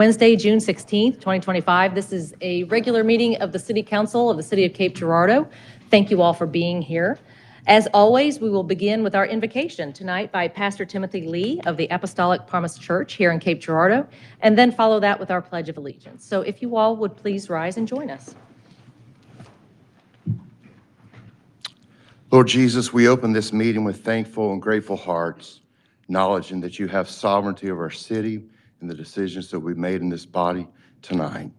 Wednesday, June 16th, 2025. This is a regular meeting of the City Council of the City of Cape Girardeau. Thank you all for being here. As always, we will begin with our invocation tonight by Pastor Timothy Lee of the Apostolic Promise Church here in Cape Girardeau, and then follow that with our Pledge of Allegiance. So if you all would please rise and join us. Lord Jesus, we open this meeting with thankful and grateful hearts, acknowledging that you have sovereignty of our city and the decisions that we've made in this body tonight.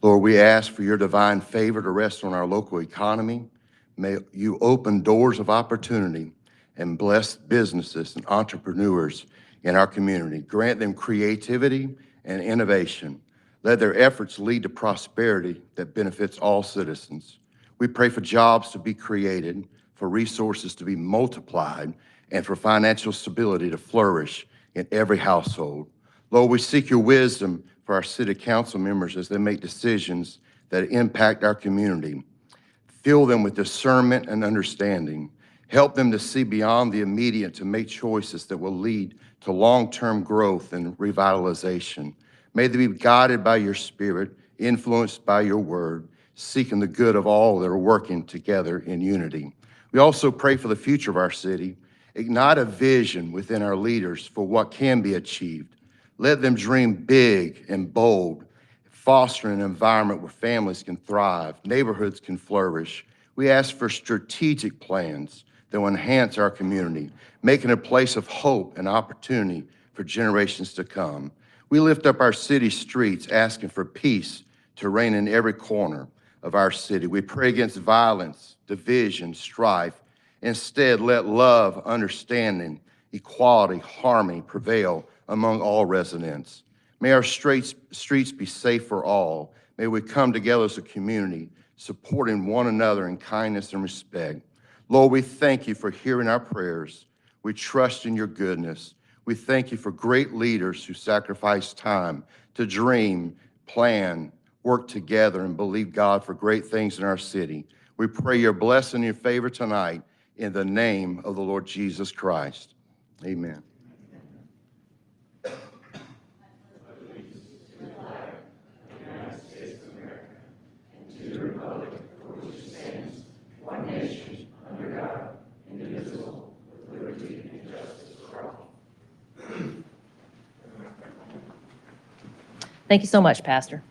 Lord, we ask for your divine favor to rest on our local economy. May you open doors of opportunity and bless businesses and entrepreneurs in our community. Grant them creativity and innovation. Let their efforts lead to prosperity that benefits all citizens. We pray for jobs to be created, for resources to be multiplied, and for financial stability to flourish in every household. Lord, we seek your wisdom for our city council members as they make decisions that impact our community. Fill them with discernment and understanding. Help them to see beyond the immediate to make choices that will lead to long-term growth and revitalization. May they be guided by your Spirit, influenced by your word, seeking the good of all that are working together in unity. We also pray for the future of our city. Ignite a vision within our leaders for what can be achieved. Let them dream big and bold, fostering an environment where families can thrive, neighborhoods can flourish. We ask for strategic plans that will enhance our community, making it a place of hope and opportunity for generations to come. We lift up our city streets, asking for peace to reign in every corner of our city. We pray against violence, division, strife. Instead, let love, understanding, equality, harmony prevail among all residents. May our streets be safe for all. May we come together as a community, supporting one another in kindness and respect. Lord, we thank you for hearing our prayers. We trust in your goodness. We thank you for great leaders who sacrifice time to dream, plan, work together, and believe God for great things in our city. We pray your blessing and your favor tonight in the name of the Lord Jesus Christ. Amen. Thank you so much, Pastor.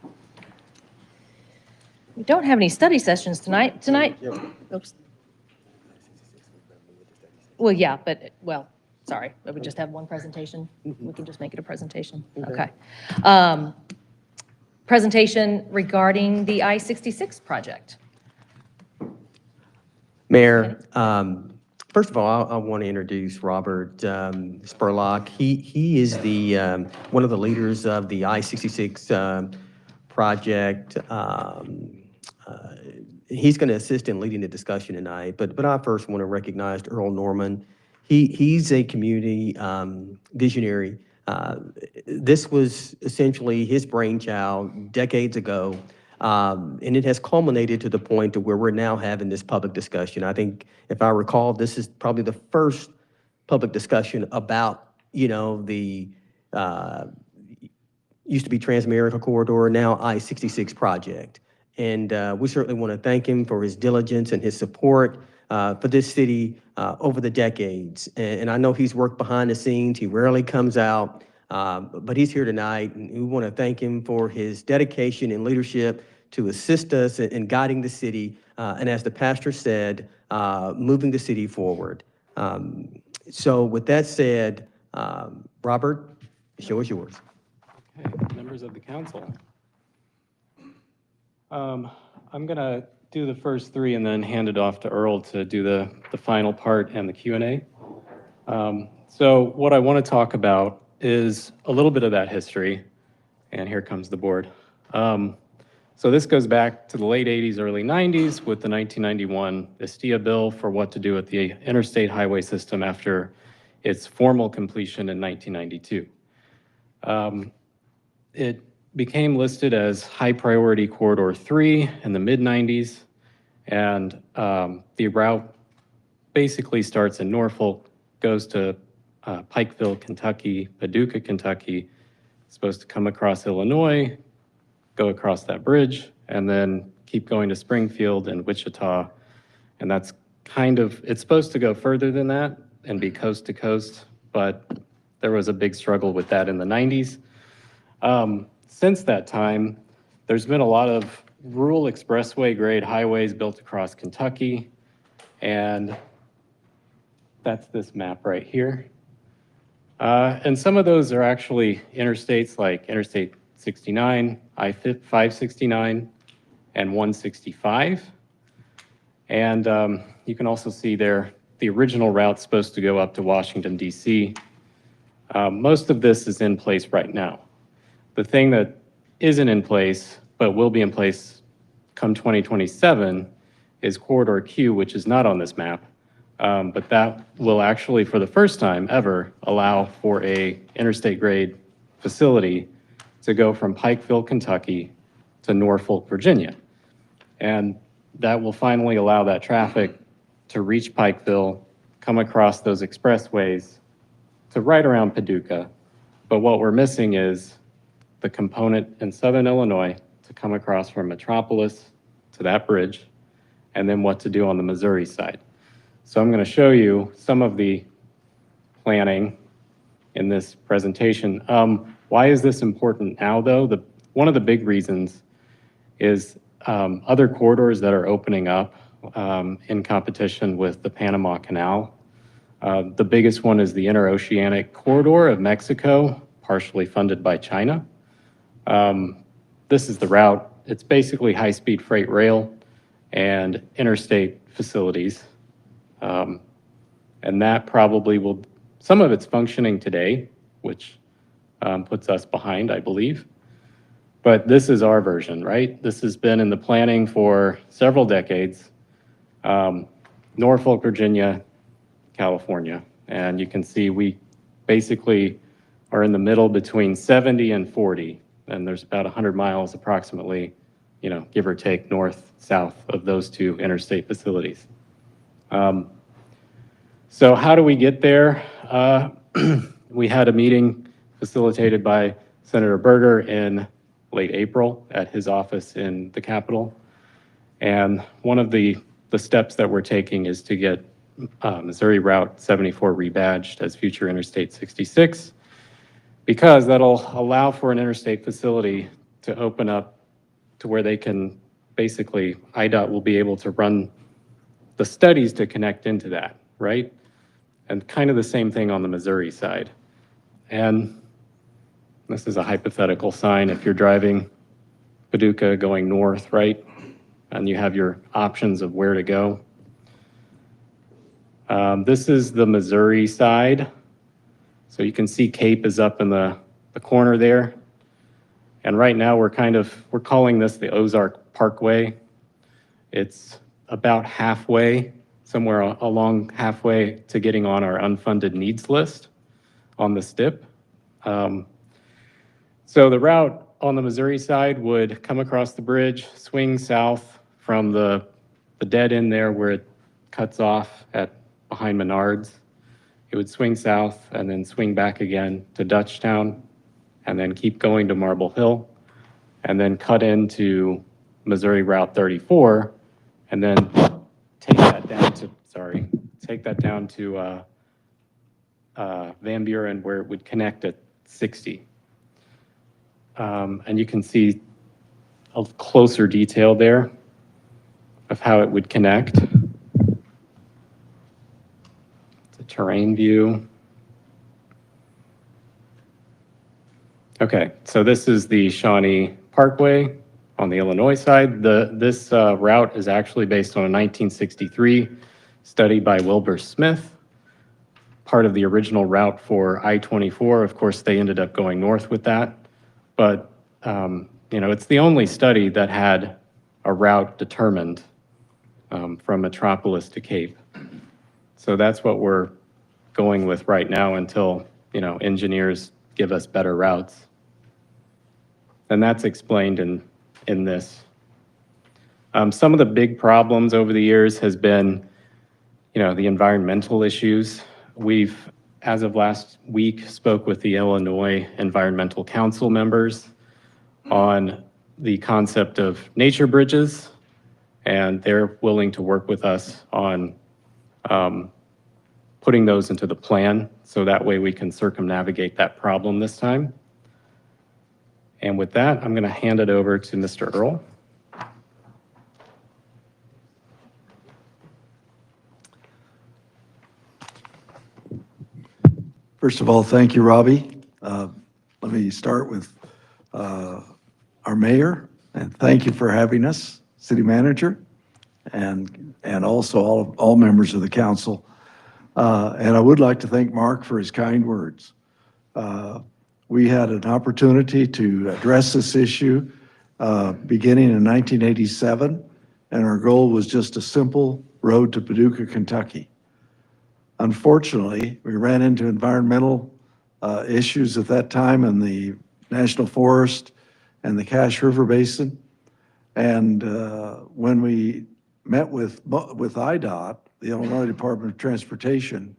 We don't have any study sessions tonight. Oops. Well, yeah, sorry, we just have one presentation. We can just make it a presentation. Okay. Presentation regarding the I-66 project. Mayor, first of all, I want to introduce Robert Spurlock. He is the one of the leaders of the I-66 project. He's going to assist in leading the discussion tonight, but I first want to recognize Earl Norman. He's a community visionary. This was essentially his brainchild decades ago, and it has culminated to the point to where we're now having this public discussion. I think, if I recall, this is probably the first public discussion about, the used to be Trans-America Corridor, now I-66 project. And we certainly want to thank him for his diligence and his support for this city over the decades. And I know he's worked behind the scenes. He rarely comes out, but he's here tonight. And we want to thank him for his dedication and leadership to assist us in guiding the city. And as the pastor said, moving the city forward. So with that said, Robert, the show is yours. Okay, members of the council. I'm going to do the first three and then hand it off to Earl to do the final part and the Q&A. So what I want to talk about is a little bit of that history, and here comes the board. So this goes back to the late 80s, early 90s with the 1991 ESTIA bill for what to do with the interstate highway system after its formal completion in 1992. It became listed as High Priority Corridor 3 in the mid-90s, and the route basically starts in Norfolk, goes to Pikeville, Kentucky, Paducah, Kentucky, supposed to come across Illinois, go across that bridge, and then keep going to Springfield and Wichita. And that's it's supposed to go further than that and be coast to coast, but there was a big struggle with that in the 90s. Since that time, there's been a lot of rural expressway grade highways built across Kentucky, and that's this map right here. And some of those are actually interstates like Interstate 69, I-569, and 165. And you can also see there, the original route's supposed to go up to Washington, D.C. Most of this is in place right now. The thing that isn't in place, but will be in place come 2027, is Corridor Q, which is not on this map. But that will actually, for the first time ever, allow for a interstate grade facility to go from Pikeville, Kentucky to Norfolk, Virginia. And that will finally allow that traffic to reach Pikeville, come across those expressways to right around Paducah. But what we're missing is the component in Southern Illinois to come across from Metropolis to that bridge, and then what to do on the Missouri side. So I'm going to show you some of the planning in this presentation. Why is this important now, though? One of the big reasons is other corridors that are opening up in competition with the Panama Canal. The biggest one is the Interoceanic Corridor of Mexico, partially funded by China. This is the route. It's basically high-speed freight rail and interstate facilities. And that probably will, some of it's functioning today, which puts us behind, I believe. But this is our version, right? This has been in the planning for several decades. Norfolk, Virginia, California. And you can see we basically are in the middle between 70 and 40. And there's about 100 miles approximately, give or take, north, south of those two interstate facilities. So how do we get there? We had a meeting facilitated by Senator Berger in late April at his office in the Capitol. And one of the steps that we're taking is to get Missouri Route 74 rebadged as future Interstate 66, because that'll allow for an interstate facility to open up to where they can basically, IDOT will be able to run the studies to connect into that, right? And kind of the same thing on the Missouri side. And this is a hypothetical sign. If you're driving Paducah going north, right? And you have your options of where to go. This is the Missouri side. So you can see Cape is up in the corner there. And right now we're calling this the Ozark Parkway. It's about halfway, somewhere along halfway to getting on our unfunded needs list on the STIP. So the route on the Missouri side would come across the bridge, swing south from the dead end there where it cuts off behind Menards. It would swing south and then swing back again to Dutchtown, and then keep going to Marble Hill, and then cut into Missouri Route 34, and then take that down to Van Buren, where it would connect at 60. And you can see a closer detail there of how it would connect. It's a terrain view. Okay, so this is the Shawnee Parkway on the Illinois side. This route is actually based on a 1963 study by Wilbur Smith, part of the original route for I-24. Of course, they ended up going north with that. But, it's the only study that had a route determined from Metropolis to Cape. So that's what we're going with right now until, engineers give us better routes. And that's explained in this. Some of the big problems over the years has been, the environmental issues. We've as of last week, spoke with the Illinois Environmental Council members on the concept of nature bridges, and they're willing to work with us on putting those into the plan, so that way we can circumnavigate that problem this time. And with that, I'm going to hand it over to Mr. Earl. First of all, thank you, Robbie. Let me start with our mayor, and thank you for having us, city manager, and also all members of the council. And I would like to thank Mark for his kind words. We had an opportunity to address this issue beginning in 1987, and our goal was just a simple road to Paducah, Kentucky. Unfortunately, we ran into environmental issues at that time in the National Forest and the Cache River Basin. And when we met with IDOT, the Illinois Department of Transportation,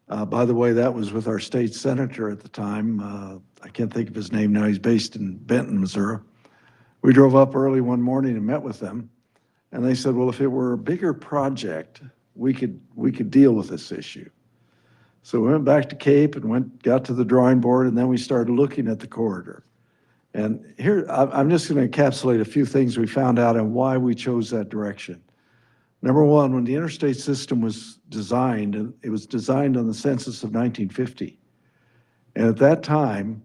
by the way, that was with our state senator at the time. I can't think of his name now. He's based in Benton, Missouri. We drove up early one morning and met with them. And they said, well, if it were a bigger project, we could deal with this issue. So we went back to Cape and got to the drawing board, and then we started looking at the corridor. And here, I'm just going to encapsulate a few things we found out and why we chose that direction. Number one, when the interstate system was designed, and it was designed on the census of 1950. And at that time,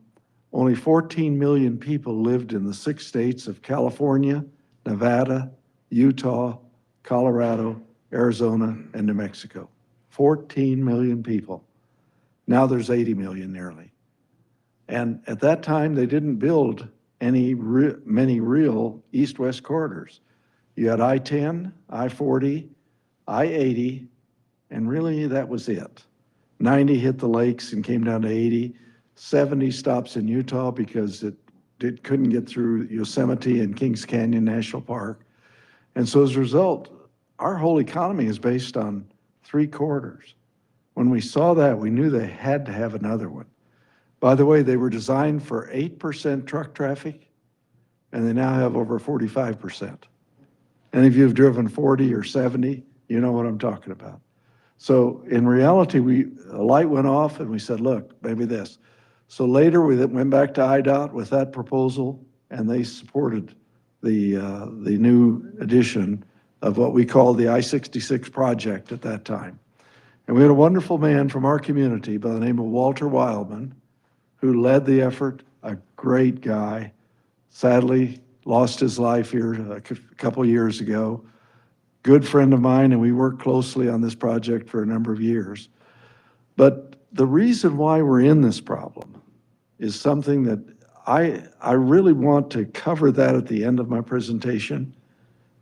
only 14 million people lived in the 6 states of California, Nevada, Utah, Colorado, Arizona, and New Mexico. 14 million people. Now there's 80 million nearly. And at that time, they didn't build many real east-west corridors. You had I-10, I-40, I-80, and really that was it. 90 hit the lakes and came down to 80. 70 stops in Utah because it couldn't get through Yosemite and Kings Canyon National Park. And so as a result, our whole economy is based on 3 corridors. When we saw that, we knew they had to have another one. By the way, they were designed for 8% truck traffic, and they now have over 45%. And if you've driven 40 or 70, you know what I'm talking about. So in reality, a light went off and we said, look, maybe this. So later we went back to IDOT with that proposal, and they supported the new addition of what we called the I-66 project at that time. And we had a wonderful man from our community by the name of Walter Wildman, who led the effort, a great guy, sadly lost his life here a couple years ago. Good friend of mine, and we worked closely on this project for a number of years. But the reason why we're in this problem is something that I really want to cover that at the end of my presentation,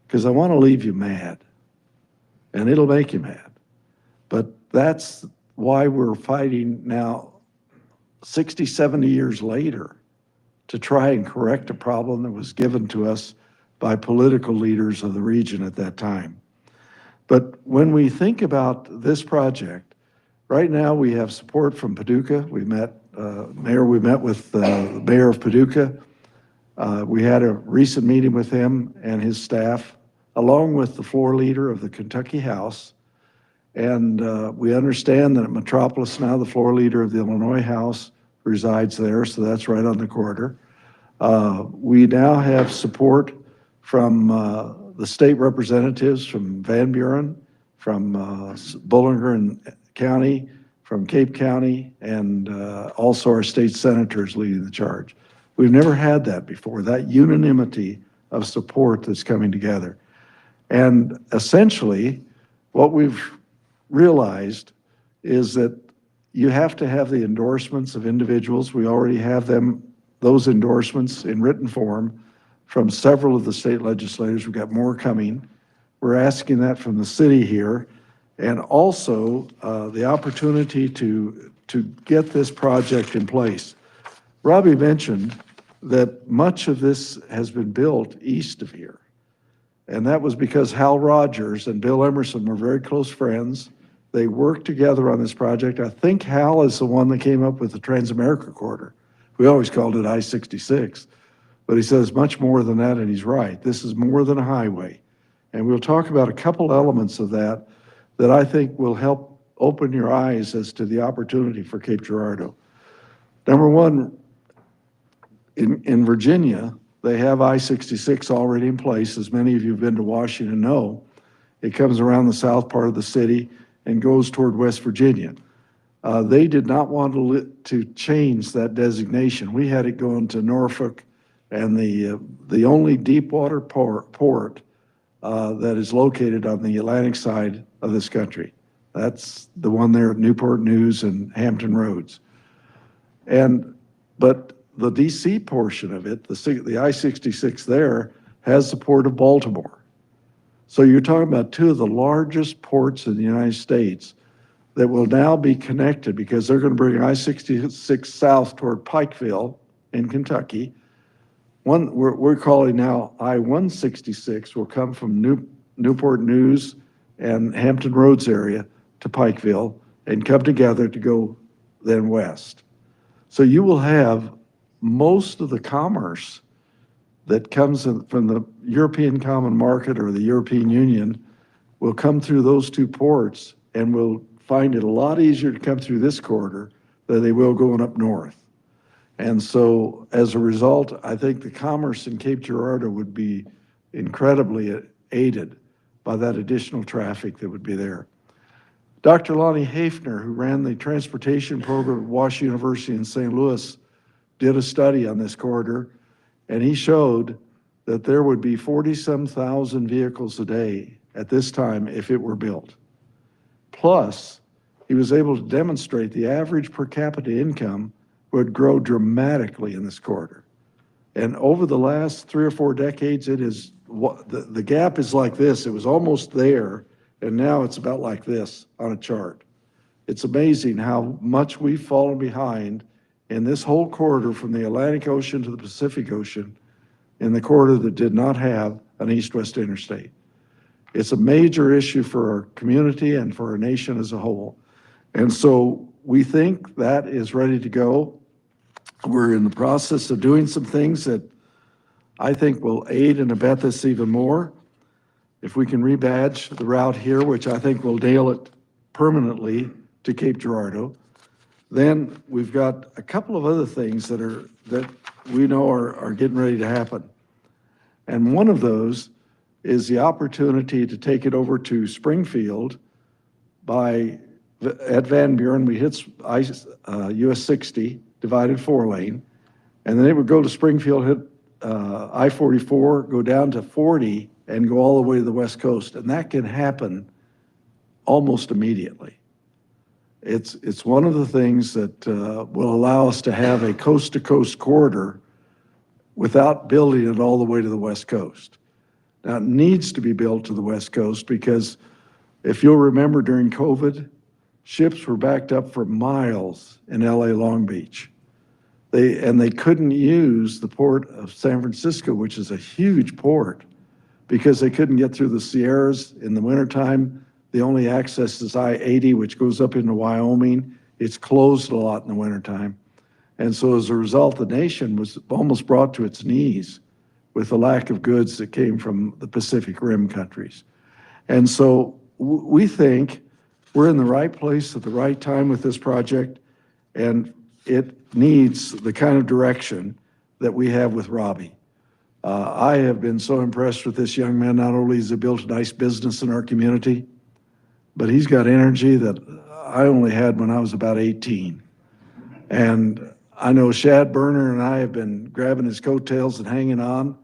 because I want to leave you mad, and it'll make you mad. But that's why we're fighting now, 60, 70 years later, to try and correct a problem that was given to us by political leaders of the region at that time. But when we think about this project, right now we have support from Paducah. We met with the mayor of Paducah. We had a recent meeting with him and his staff, along with the floor leader of the Kentucky House. And we understand that at Metropolis now, the floor leader of the Illinois House resides there, so that's right on the corridor. We now have support from the state representatives from Van Buren, from Bowling County, from Cape County, and also our state senators leading the charge. We've never had that before, that unanimity of support that's coming together. And essentially, what we've realized is that you have to have the endorsements of individuals. We already have those endorsements in written form from several of the state legislators. We've got more coming. We're asking that from the city here, and also the opportunity to get this project in place. Robbie mentioned that much of this has been built east of here. And that was because Hal Rogers and Bill Emerson were very close friends, They worked together on this project. I think Hal is the one that came up with the Transamerica Corridor. We always called it I-66, but he says much more than that, and he's right. This is more than a highway. And we'll talk about a couple elements of that that I think will help open your eyes as to the opportunity for Cape Girardeau. Number one, in Virginia, they have I-66 already in place. As many of you have been to Washington know, it comes around the south part of the city and goes toward West Virginia. They did not want to change that designation. We had it going to Norfolk, and the only deep water port that is located on the Atlantic side of this country. That's the one there at Newport News and Hampton Roads. But the DC portion of it, the I-66 there, has the Port of Baltimore. So you're talking about two of the largest ports in the United States that will now be connected because they're going to bring I-66 south toward Pikeville in Kentucky. One we're calling now I-166 will come from Newport News and Hampton Roads area to Pikeville and come together to go then west. So you will have most of the commerce that comes from the European Common Market or the European Union will come through those two ports and will find it a lot easier to come through this corridor than they will going up north. And so as a result, I think the commerce in Cape Girardeau would be incredibly aided by that additional traffic that would be there. Dr. Lonnie Hafner, who ran the transportation program at Washington University in St. Louis, did a study on this corridor, and he showed that there would be 40-some thousand vehicles a day at this time if it were built. Plus, he was able to demonstrate the average per capita income would grow dramatically in this corridor. And over the last 3 or 4 decades, it is the gap is like this. It was almost there, and now it's about like this on a chart. It's amazing how much we've fallen behind in this whole corridor from the Atlantic Ocean to the Pacific Ocean in the corridor that did not have an east-west interstate. It's a major issue for our community and for our nation as a whole. And so we think that is ready to go. We're in the process of doing some things that I think will aid and abet this even more. If we can rebadge the route here, which I think will nail it permanently to Cape Girardeau, then we've got a couple of other things that we know are getting ready to happen. And one of those is the opportunity to take it over to Springfield at Van Buren. We hit US 60, divided 4-lane, and then it would go to Springfield, hit I-44, go down to 40, and go all the way to the West Coast. And that can happen almost immediately. It's one of the things that will allow us to have a coast-to-coast corridor without building it all the way to the West Coast. Now, it needs to be built to the West Coast because if you'll remember during COVID, ships were backed up for miles in LA Long Beach. They couldn't use the port of San Francisco, which is a huge port, because they couldn't get through the Sierras in the wintertime. The only access is I-80, which goes up into Wyoming. It's closed a lot in the wintertime. And so as a result, the nation was almost brought to its knees with the lack of goods that came from the Pacific Rim countries. And so we think we're in the right place at the right time with this project, and it needs the kind of direction that we have with Robbie. I have been so impressed with this young man. Not only has he built a nice business in our community, but he's got energy that I only had when I was about 18. And I know Shad Berner and I have been grabbing his coattails and hanging on,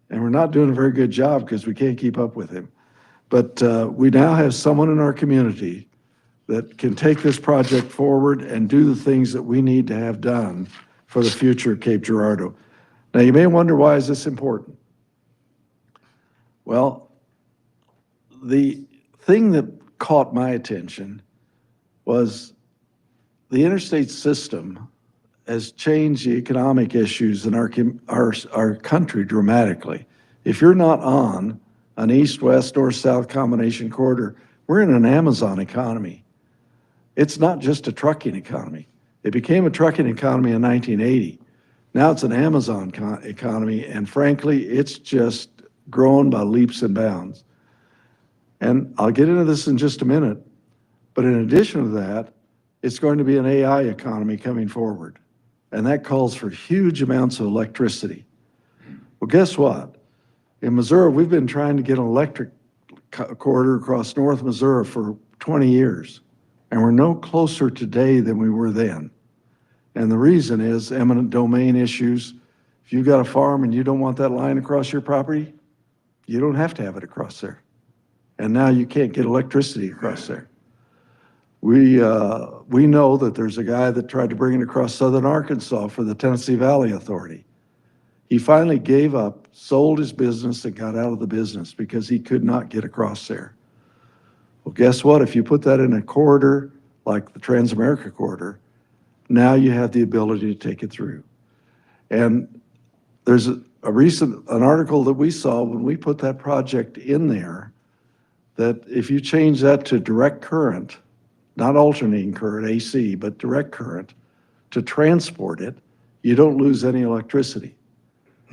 and we're not doing a very good job because we can't keep up with him. But we now have someone in our community that can take this project forward and do the things that we need to have done for the future of Cape Girardeau. Now, you may wonder, why is this important? Well, the thing that caught my attention was the interstate system has changed the economic issues in our country dramatically. If you're not on an east-west, north-south combination corridor, we're in an Amazon economy. It's not just a trucking economy. It became a trucking economy in 1980. Now it's an Amazon economy, and frankly, it's just grown by leaps and bounds. And I'll get into this in just a minute, but in addition to that, it's going to be an AI economy coming forward, and that calls for huge amounts of electricity. Well, guess what? In Missouri, we've been trying to get an electric corridor across North Missouri for 20 years, and we're no closer today than we were then. And the reason is eminent domain issues. If you've got a farm and you don't want that line across your property, you don't have to have it across there. And now you can't get electricity across there. We know that there's a guy that tried to bring it across southern Arkansas for the Tennessee Valley Authority. He finally gave up, sold his business, and got out of the business because he could not get across there. Well, guess what? If you put that in a corridor like the Transamerica Corridor, now you have the ability to take it through. And there's an article that we saw when we put that project in there, that if you change that to direct current, not alternating current, AC, but direct current, to transport it, you don't lose any electricity.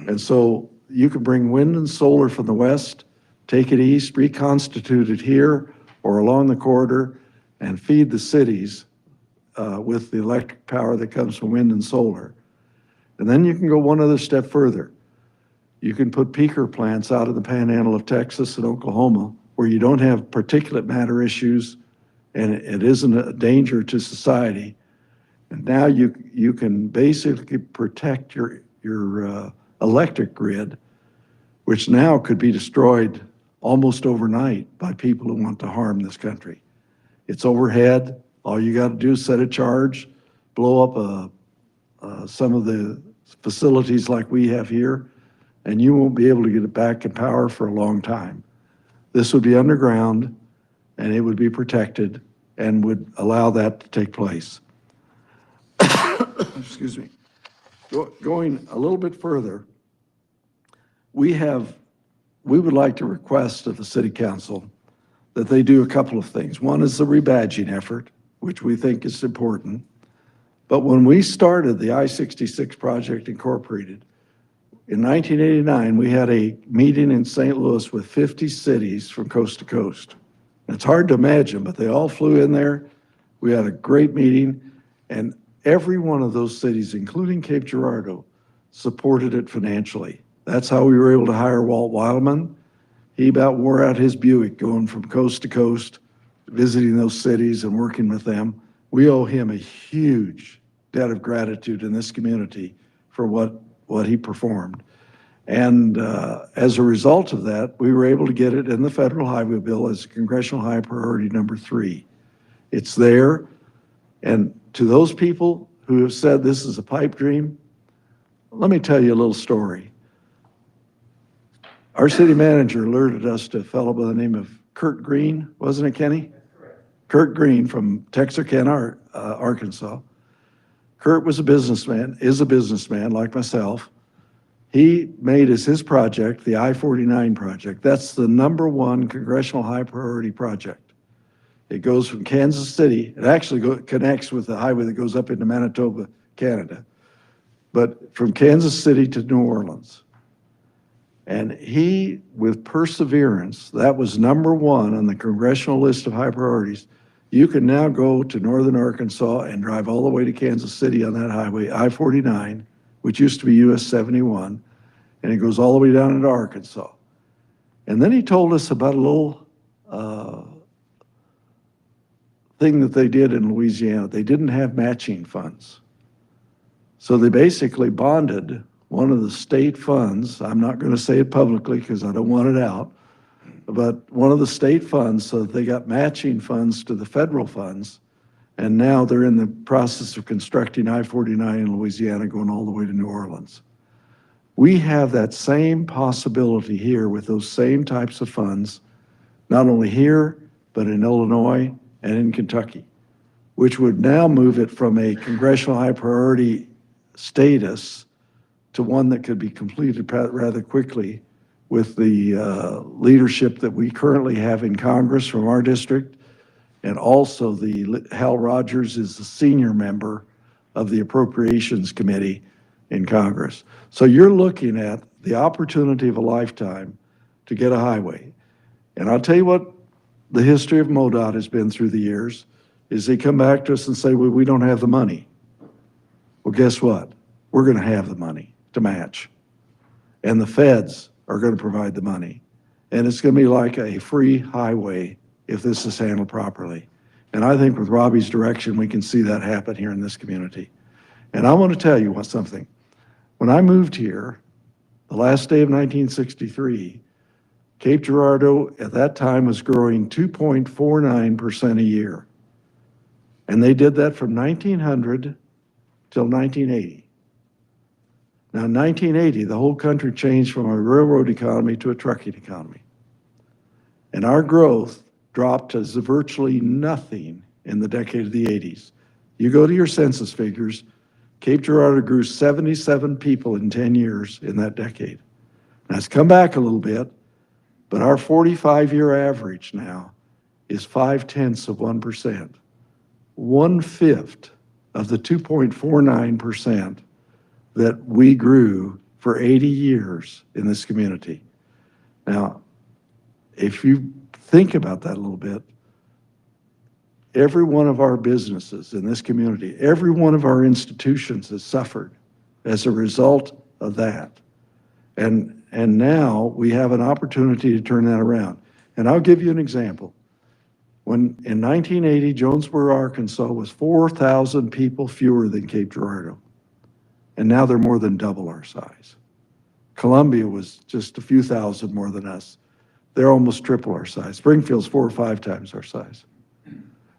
And so you can bring wind and solar from the west, take it east, reconstitute it here or along the corridor, and feed the cities with the electric power that comes from wind and solar. And then you can go one other step further. You can put peaker plants out in the panhandle of Texas and Oklahoma where you don't have particulate matter issues and it isn't a danger to society. And now you can basically protect your electric grid, which now could be destroyed almost overnight by people who want to harm this country. It's overhead. All you got to do is set a charge, blow up some of the facilities like we have here, and you won't be able to get it back in power for a long time. This would be underground, and it would be protected and would allow that to take place. Excuse me. Going a little bit further, we would like to request of the City Council that they do a couple of things. One is the rebadging effort, which we think is important. But when we started the I-66 Project Incorporated, in 1989, we had a meeting in St. Louis with 50 cities from coast to coast. And it's hard to imagine, but they all flew in there. We had a great meeting, and every one of those cities, including Cape Girardeau, supported it financially. That's how we were able to hire Walt Wildman. He about wore out his Buick going from coast to coast, visiting those cities and working with them. We owe him a huge debt of gratitude in this community for what he performed. And as a result of that, we were able to get it in the federal highway bill as congressional high priority number 3. It's there. And to those people who have said this is a pipe dream, let me tell you a little story. Our city manager alerted us to a fellow by the name of Kurt Green, wasn't it, Kenny? That's correct. Kurt Green from Texarkana, Arkansas. Kurt was a businessman, is a businessman like myself. He made as his project the I-49 project. That's the #1 congressional high priority project. It goes from Kansas City. It actually connects with the highway that goes up into Manitoba, Canada. But from Kansas City to New Orleans. And he, with perseverance, that was #1 on the congressional list of high priorities. You can now go to northern Arkansas and drive all the way to Kansas City on that highway, I-49, which used to be US 71, and it goes all the way down into Arkansas. And then he told us about a little thing that they did in Louisiana. They didn't have matching funds. So they basically bonded one of the state funds. I'm not going to say it publicly because I don't want it out, but one of the state funds, so that they got matching funds to the federal funds. And now they're in the process of constructing I-49 in Louisiana, going all the way to New Orleans. We have that same possibility here with those same types of funds, not only here, but in Illinois and in Kentucky, which would now move it from a congressional high priority status to one that could be completed rather quickly with the leadership that we currently have in Congress from our district And also Hal Rogers is the senior member of the Appropriations Committee in Congress. So you're looking at the opportunity of a lifetime to get a highway. And I'll tell you what the history of MoDOT has been through the years, is they come back to us and say, well, we don't have the money. Well, guess what? We're going to have the money to match. And the feds are going to provide the money. And it's going to be like a free highway if this is handled properly. And I think with Robbie's direction, we can see that happen here in this community. And I want to tell you something. When I moved here, the last day of 1963, Cape Girardeau at that time was growing 2.49% a year. And they did that from 1900 till 1980. Now, in 1980, the whole country changed from a railroad economy to a trucking economy. And our growth dropped to virtually nothing in the decade of the 80s. You go to your census figures, Cape Girardeau grew 77 people in 10 years in that decade. Now, it's come back a little bit, but our 45-year average now is 0.5%. 1/5 of the 2.49% that we grew for 80 years in this community. Now, if you think about that a little bit, every one of our businesses in this community, every one of our institutions has suffered as a result of that. And now we have an opportunity to turn that around. And I'll give you an example. When in 1980, Jonesboro, Arkansas was 4,000 people fewer than Cape Girardeau. And now they're more than double our size. Columbia was just a few thousand more than us. They're almost triple our size. Springfield's 4 or 5 times our size.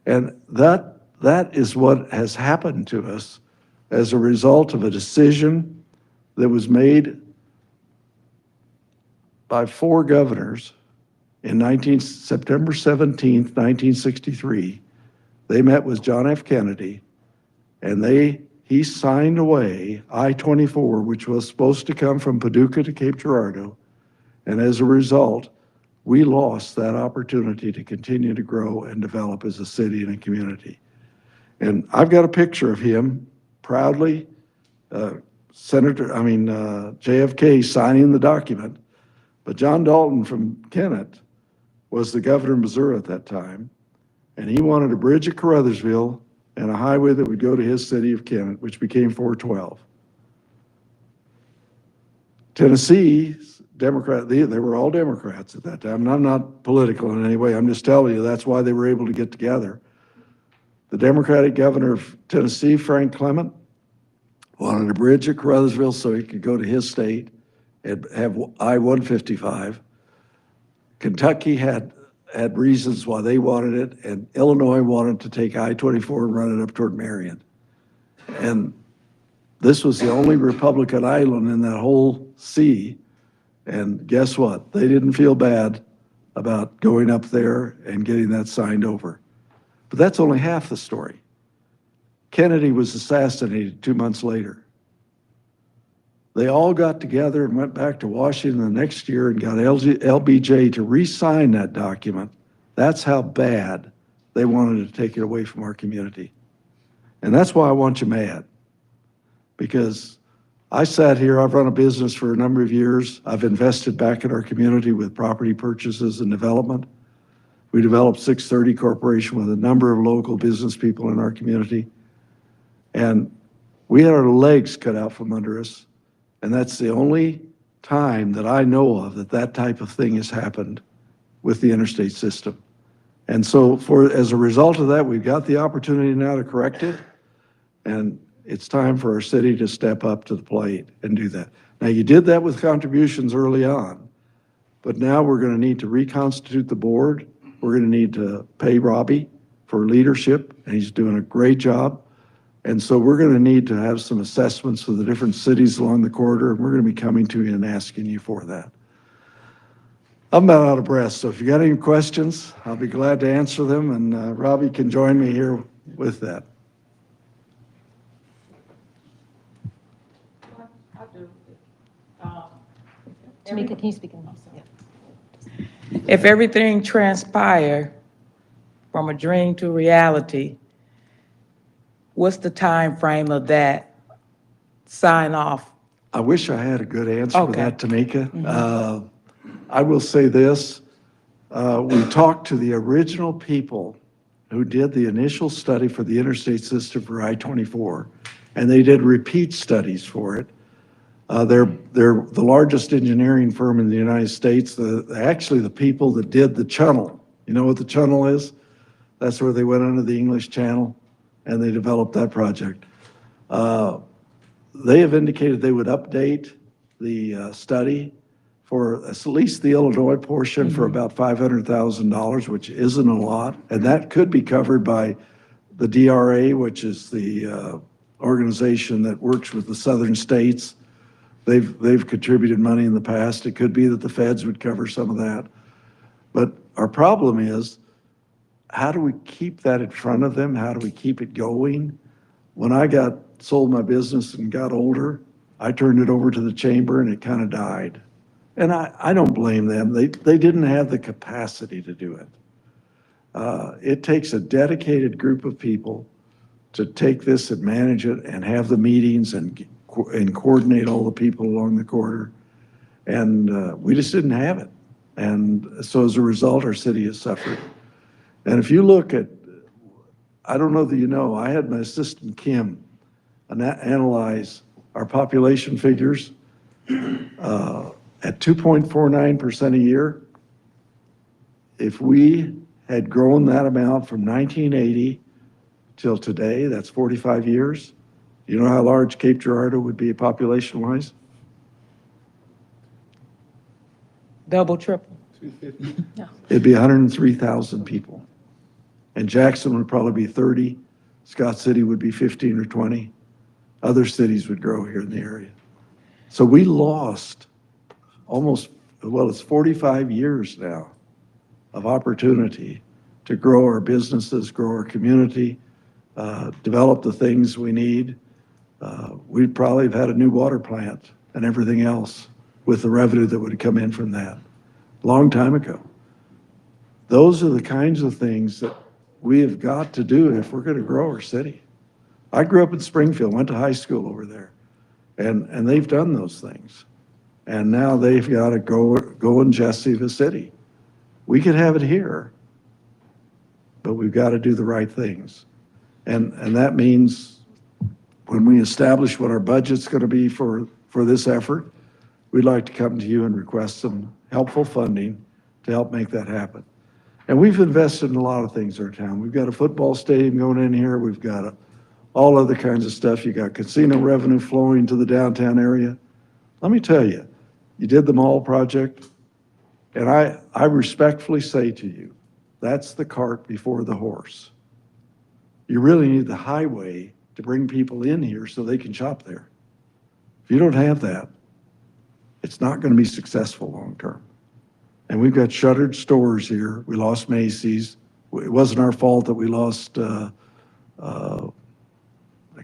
And that is what has happened to us as a result of a decision that was made by 4 governors in September 17th, 1963. They met with John F. Kennedy, and he signed away I-24, which was supposed to come from Paducah to Cape Girardeau. And as a result, we lost that opportunity to continue to grow and develop as a city and a community. And I've got a picture of him proudly, JFK signing the document. But John Dalton from Kennett was the governor of Missouri at that time, and he wanted a bridge at Caruthersville and a highway that would go to his city of Kennett, which became 412. Tennessee, Democrat, they were all Democrats at that time, and I'm not political in any way. I'm just telling you that's why they were able to get together. The Democratic governor of Tennessee, Frank Clement, wanted a bridge at Caruthersville so he could go to his state and have I-155. Kentucky had reasons why they wanted it, and Illinois wanted to take I-24 and run it up toward Marion. And this was the only Republican island in that whole sea. And guess what? They didn't feel bad about going up there and getting that signed over. But that's only half the story. Kennedy was assassinated 2 months later. They all got together and went back to Washington the next year and got LBJ to re-sign that document. That's how bad they wanted to take it away from our community. And that's why I want you mad. Because I sat here, I've run a business for a number of years. I've invested back in our community with property purchases and development. We developed 630 Corporation with a number of local business people in our community. And we had our legs cut out from under us. And that's the only time that I know of that type of thing has happened with the interstate system. And so as a result of that, we've got the opportunity now to correct it. And it's time for our city to step up to the plate and do that. Now, you did that with contributions early on, but now we're going to need to reconstitute the board. We're going to need to pay Robbie for leadership, and he's doing a great job. And so we're going to need to have some assessments of the different cities along the corridor, and we're going to be coming to you and asking you for that. I'm about out of breath, so if you got any questions, I'll be glad to answer them, and Robbie can join me here with that. Tamika, can you speak in? Yeah. If everything transpire from a dream to reality, what's the time frame of that sign off? I wish I had a good answer for Okay. that, Tamika. I will say this, we talked to the original people who did the initial study for the interstate system for I-24, and they did repeat studies for it. They're the largest engineering firm in the United States. Actually, the people that did the channel, you know what the channel is? That's where they went under the English Channel, and they developed that project. They have indicated they would update the study for at least the Illinois portion for about $500,000, which isn't a lot, and that could be covered by the DRA, which is the organization that works with the southern states. They've contributed money in the past. It could be that the feds would cover some of that. But our problem is, how do we keep that in front of them? How do we keep it going? When I sold my business and got older, I turned it over to the chamber and it kind of died. And I don't blame them. They didn't have the capacity to do it. It takes a dedicated group of people to take this and manage it and have the meetings and coordinate all the people along the corridor. And we just didn't have it. And so as a result, our city has suffered. And if you look at, I don't know that you know, I had my assistant Kim analyze our population figures at 2.49% a year. If we had grown that amount from 1980 till today, that's 45 years. You know how large Cape Girardeau would be population-wise? Double, triple? It'd be 103,000 people. And Jackson would probably be 30. Scott City would be 15 or 20. Other cities would grow here in the area. So we lost almost, well, it's 45 years now of opportunity to grow our businesses, grow our community, develop the things we need. We'd probably have had a new water plant and everything else with the revenue that would come in from that a long time ago. Those are the kinds of things that we have got to do if we're going to grow our city. I grew up in Springfield, went to high school over there, and they've done those things. And now they've got to go and Jesse the city. We could have it here, but we've got to do the right things. And that means when we establish what our budget's going to be for this effort, we'd like to come to you and request some helpful funding to help make that happen. And we've invested in a lot of things in our town. We've got a football stadium going in here. We've got all other kinds of stuff. You got casino revenue flowing to the downtown area. Let me tell you, you did the mall project, and I respectfully say to you, that's the cart before the horse. You really need the highway to bring people in here so they can shop there. If you don't have that, it's not going to be successful long term. And we've got shuttered stores here. We lost Macy's. It wasn't our fault that we lost, I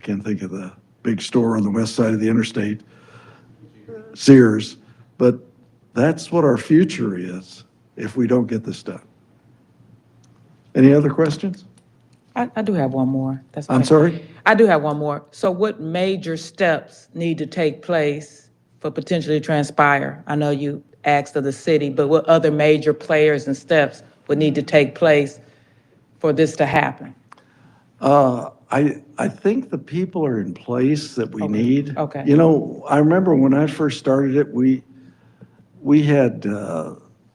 can't think of the big store on the west side of the interstate, Sears. But that's what our future is if we don't get this done. Any other questions? I do have one more. That's I'm okay. sorry? I do have one more. So what major steps need to take place for potentially transpire? I know you asked of the city, but what other major players and steps would need to take place for this to happen? I think the people are in place that we Okay, need. okay. You know, I remember when I first started it, we had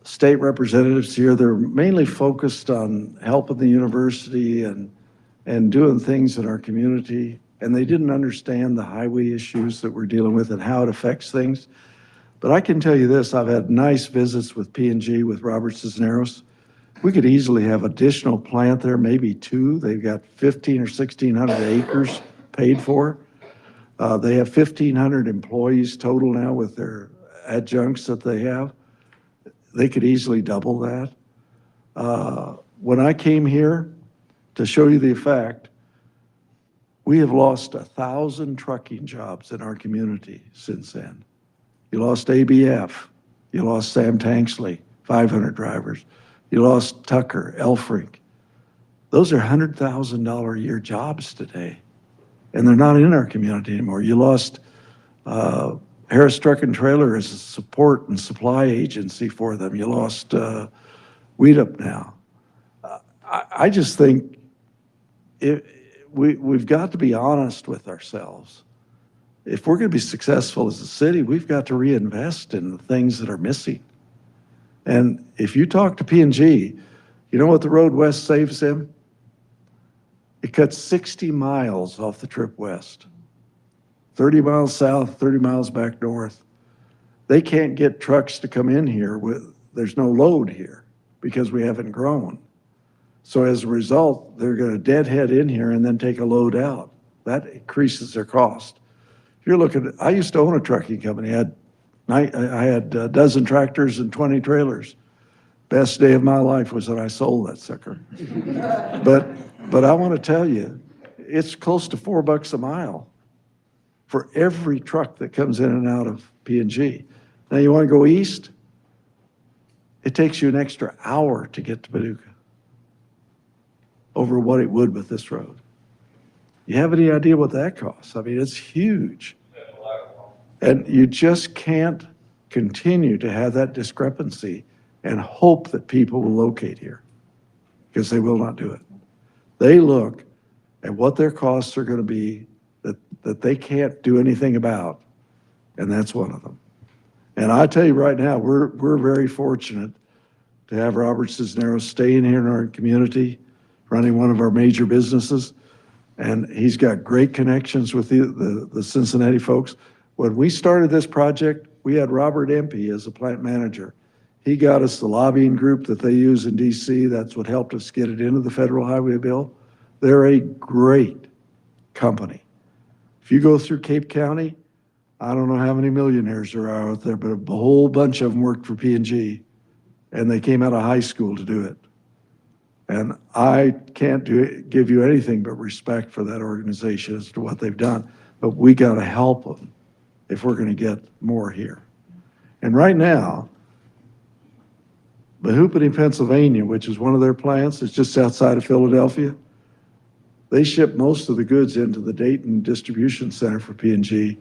state representatives here. They're mainly focused on helping the university and doing things in our community. And they didn't understand the highway issues that we're dealing with and how it affects things. But I can tell you this, I've had nice visits with P&G, with Robert Cisneros. We could easily have additional plant there, maybe two. They've got 1,500 or 1,600 acres paid for. They have 1,500 employees total now with their adjuncts that they have. They could easily double that. When I came here, to show you the effect, we have lost 1,000 trucking jobs in our community since then. You lost ABF. You lost Sam Tanksley, 500 drivers. You lost Tucker, Elfrink. Those are $100,000 a year jobs today, and they're not in our community anymore. You lost Harris Truck and Trailer as a support and supply agency for them. You lost Weedup now. I just think we've got to be honest with ourselves. If we're going to be successful as a city, we've got to reinvest in the things that are missing. And if you talk to P&G, you know what the road west saves them? It cuts 60 miles off the trip west. 30 miles south, 30 miles back north. They can't get trucks to come in here there's no load here because we haven't grown. So as a result, they're going to deadhead in here and then take a load out. That increases their cost. If you're looking at, I used to own a trucking company. I had a dozen tractors and 20 trailers. Best day of my life was when I sold that sucker. But I want to tell you, it's close to $4 a mile for every truck that comes in and out of P&G. Now you want to go east? It takes you an extra hour to get to Paducah over what it would with this road. You have any idea what that costs? I mean, it's huge. And you just can't continue to have that discrepancy and hope that people will locate here, because they will not do it. They look at what their costs are going to be that they can't do anything about, and that's one of them. And I tell you right now, we're very fortunate to have Robert Cisneros staying here in our community, running one of our major businesses, and he's got great connections with the Cincinnati folks. When we started this project, we had Robert Empey as a plant manager. He got us the lobbying group that they use in DC. That's what helped us get it into the federal highway bill. They're a great company. If you go through Cape County, I don't know how many millionaires there are out there, but a whole bunch of them worked for P&G, and they came out of high school to do it. And I can't give you anything but respect for that organization as to what they've done, but we got to help them if we're going to get more here. And right now, Mahoopany, Pennsylvania, which is one of their plants, it's just outside of Philadelphia. They ship most of the goods into the Dayton distribution center for P&G,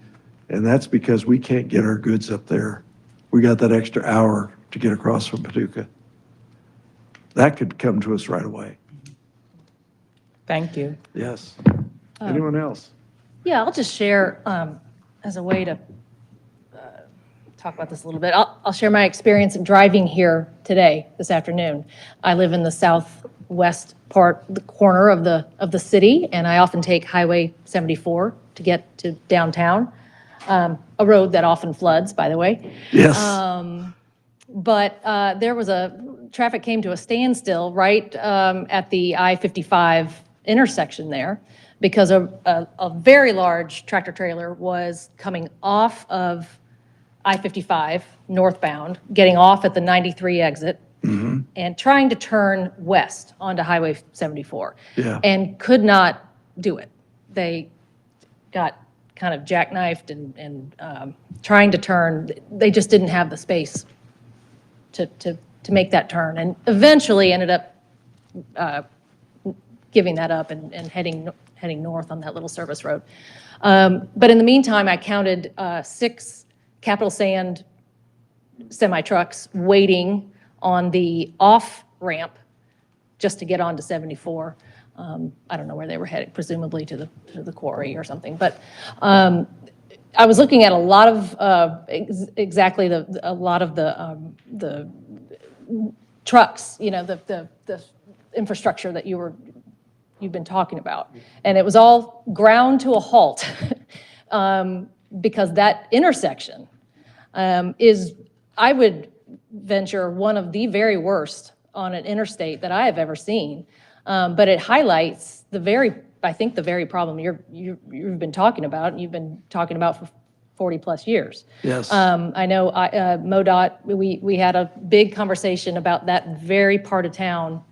and that's because we can't get our goods up there. We got that extra hour to get across from Paducah. That could come to us right away. Thank you. Yes. Anyone else? Yeah, I'll just share as a way to talk about this a little bit. I'll share my experience in driving here today, this afternoon. I live in the southwest part, the corner of the city, and I often take Highway 74 to get to downtown, a road that often floods, by the way. Yes. But there was traffic came to a standstill right at the I-55 intersection there because a very large tractor trailer was coming off of I-55 northbound, getting off at the 93 exit, and trying to turn west onto Highway 74. Yeah. And could not do it. They got kind of jackknifed and trying to turn. They just didn't have the space to make that turn, and eventually ended up giving that up and heading north on that little service road. But in the meantime, I counted 6 capital sand semi-trucks waiting on the off-ramp just to get onto 74. I don't know where they were headed, presumably to the quarry or something. But I was looking at a lot of a lot of the trucks, you know, the infrastructure that you've been talking about, and it was all ground to a halt because that intersection is, I would venture, one of the very worst on an interstate that I have ever seen. But it highlights I think the very problem you've been talking about, and you've been talking about for 40 plus years. Yes. I know MoDOT, we had a big conversation about that very part of town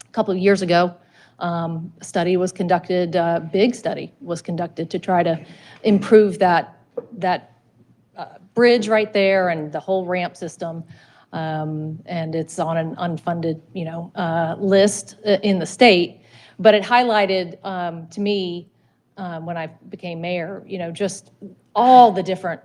a couple of years ago. A study was conducted, a big study was conducted to try to improve that bridge right there and the whole ramp system. and it's on an unfunded, list in the state. But it highlighted to me when I became mayor, just all the different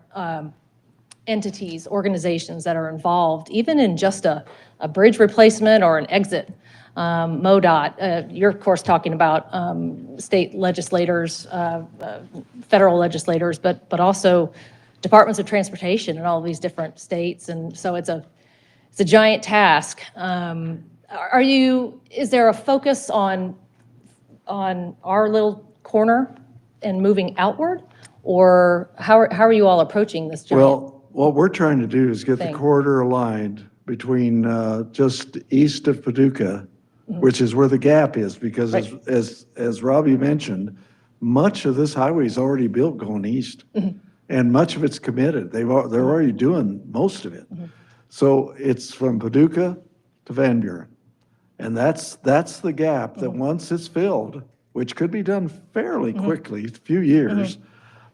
entities, organizations that are involved, even in just a bridge replacement or an exit. MoDOT, you're of course talking about state legislators, federal legislators, but also departments of transportation in all of these different states. And so it's a giant task. Is there a focus on our little corner and moving outward? Or how are you all approaching this giant? Well, what we're trying to do is get the thing. corridor aligned between just east of Paducah, which is where the gap is, because as Robbie mentioned, much of this highway is already built going east, and much of it's committed. They're already doing most of it. So it's from Paducah to Van Buren. And that's the gap that once it's filled, which could be done fairly quickly, a few years,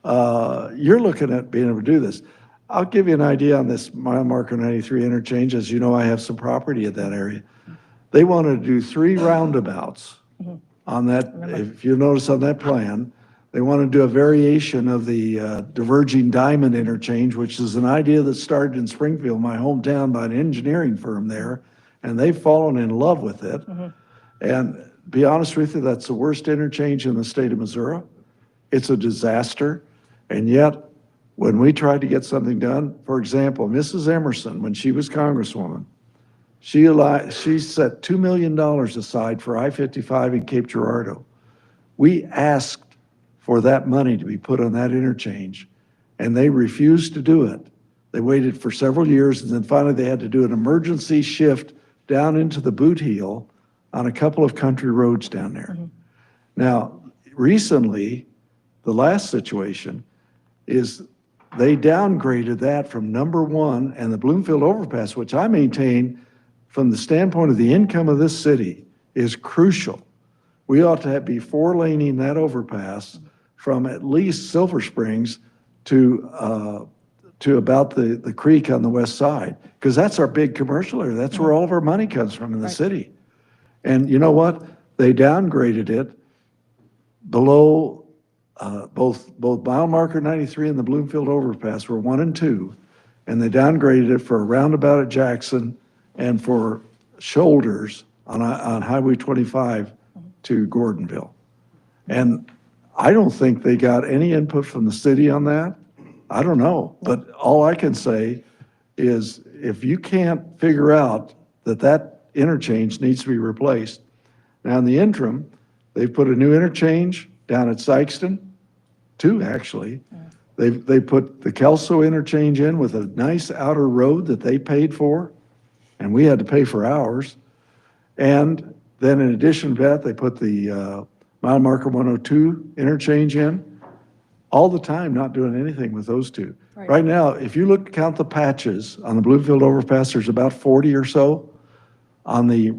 you're looking at being able to do this. I'll give you an idea on this mile marker 93 interchange. As you know, I have some property at that area. They wanted to do 3 roundabouts on that. If you notice on that plan, they want to do a variation of the diverging diamond interchange, which is an idea that started in Springfield, my hometown, by an engineering firm there, and they've fallen in love with it. And to be honest with you, that's the worst interchange in the state of Missouri. It's a disaster. And yet, when we tried to get something done, for example, Mrs. Emerson, when she was Congresswoman, she set $2 million aside for I-55 in Cape Girardeau. We asked for that money to be put on that interchange, and they refused to do it. They waited for several years, and then finally they had to do an emergency shift down into the boot heel on a couple of country roads down there. Now, recently, the last situation is they downgraded that from number 1, and the Bloomfield overpass, which I maintain from the standpoint of the income of this city is crucial. We ought to be 4-laning that overpass from at least Silver Springs to about the creek on the west side, because that's our big commercial area. That's where all of our money comes from in the city. And you know what? They downgraded it below both mile marker 93 and the Bloomfield overpass were 1 and 2, and they downgraded it for a roundabout at Jackson and for shoulders on Highway 25 to Gordonville. And I don't think they got any input from the city on that. I don't know, but all I can say is if you can't figure out that interchange needs to be replaced. Now in the interim, they've put a new interchange down at Sykeston, 2 actually. They put the Kelso interchange in with a nice outer road that they paid for, and we had to pay for ours. And then in addition to that, they put the mile marker 102 interchange in. All the time, not doing anything with those 2. Right now, if you count the patches on the Bloomfield overpass, there's about 40 or so. On the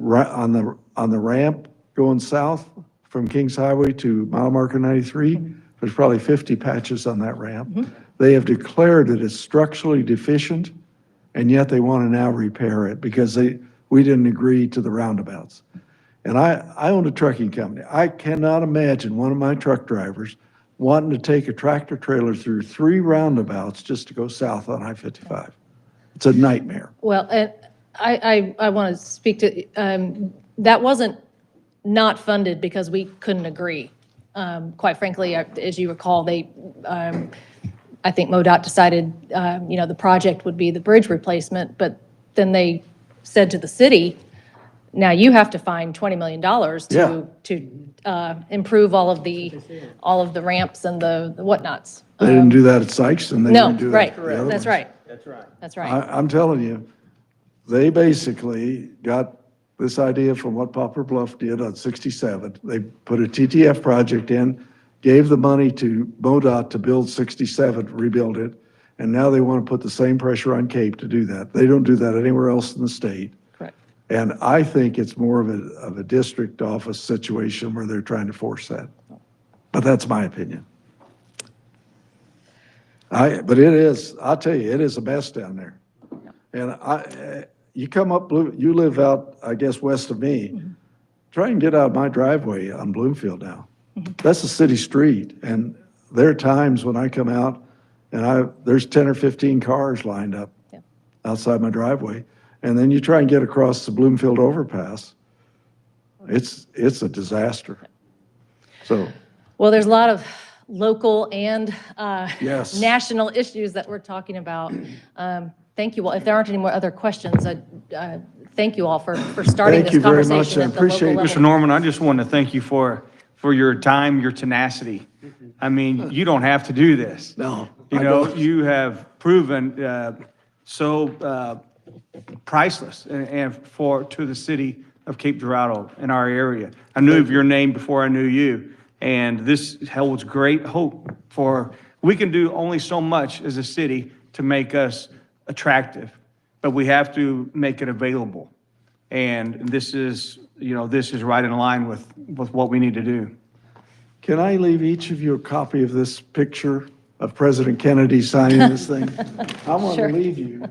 ramp going south from Kings Highway to mile marker 93, there's probably 50 patches on that ramp. They have declared that it's structurally deficient, and yet they want to now repair it because we didn't agree to the roundabouts. And I own a trucking company. I cannot imagine one of my truck drivers wanting to take a tractor trailer through 3 roundabouts just to go south on I-55. It's a nightmare. Well, I want to speak to, that wasn't not funded because we couldn't agree. Quite frankly, as you recall, I think MoDOT decided, the project would be the bridge replacement, but then they said to the city, now you have to find $20 million to improve all of the ramps and the whatnots. They didn't do that at Sykes, and they No, didn't do right, that. at the other that's ones. right. That's right. I'm telling you, they basically got this idea from what Poplar Bluff did on 67. They put a TTF project in, gave the money to MoDOT to build 67, rebuild it, and now they want to put the same pressure on Cape to do that. They don't do that anywhere else in the state. Correct. And I think it's more of a district office situation where they're trying to force that. But that's my opinion. But it is, I'll tell you, it is a mess down there. And you come up, you live out, I guess, west of me. Try and get out of my driveway on Bloomfield now. That's a city street, and there are times when I come out and there's 10 or 15 cars lined up outside my driveway. And then you try and get across the Bloomfield overpass. It's a disaster. So, Well, there's a lot of local and Yes. national issues that we're talking about. Thank you all. If there aren't any more other questions, thank you all for starting Thank this you very much. conversation I at the local appreciate it. level. Mr. Norman, I just want to thank you for your time, your tenacity. I mean, you don't have to do this. no. You I know, don't. you have proven so priceless and to the city of Cape Girardeau in our area. I knew of your name before I knew you, and this holds great hope we can do only so much as a city to make us attractive, but we have to make it available. And this is right in line with what we need to do. Can I leave each of you a copy of this picture of President Kennedy signing this thing? I want to Sure. leave you.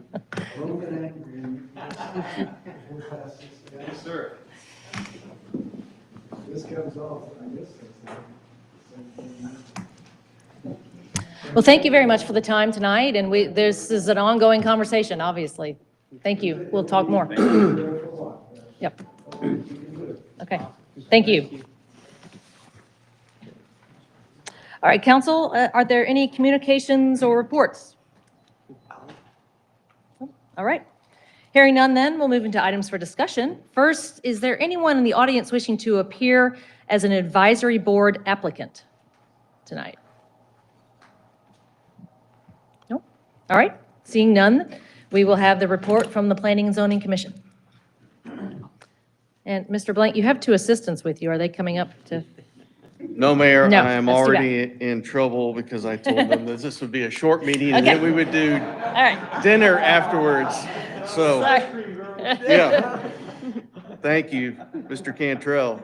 Yes, sir. This comes off, I guess. Well, thank you very much for the time tonight, and this is an ongoing conversation, obviously. Thank you. We'll talk more. Yep. Okay. Thank you. All right, council, are there any communications or reports? All right. Hearing none then, we'll move into items for discussion. First, is there anyone in the audience wishing to appear as an advisory board applicant tonight? No? All right. Seeing none, we will have the report from the Planning and Zoning Commission. And Mr. Blank, you have two assistants with you. Are they coming up to? No, Mayor, No, I am that's too already in trouble because I told them that this would be a short meeting and Okay. then we would do All right. dinner afterwards. So, Sorry. yeah. Thank you, Mr. Cantrell.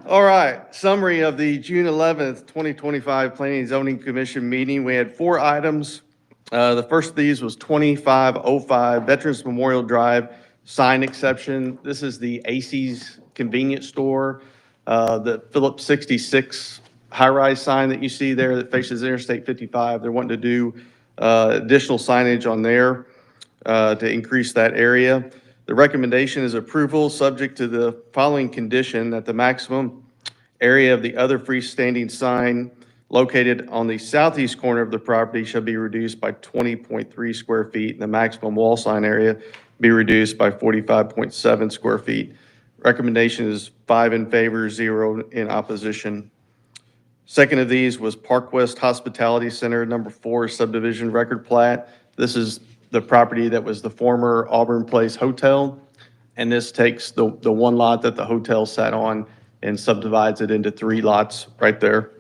All right, summary of the June 11th, 2025 Planning and Zoning Commission meeting. We had 4 items. The first of these was 2505 Veterans Memorial Drive sign exception. This is the AC's convenience store, the Phillips 66 high-rise sign that you see there that faces Interstate 55. They're wanting to do additional signage on there to increase that area. The recommendation is approval, subject to the following condition: that the maximum area of the other freestanding sign located on the southeast corner of the property shall be reduced by 20.3 square feet, and the maximum wall sign area be reduced by 45.7 square feet. Recommendation is 5 in favor, 0 in opposition. Second of these was Park West Hospitality Center, number 4 subdivision record plat. This is the property that was the former Auburn Place Hotel, and this takes the one lot that the hotel sat on and subdivides it into 3 lots right there.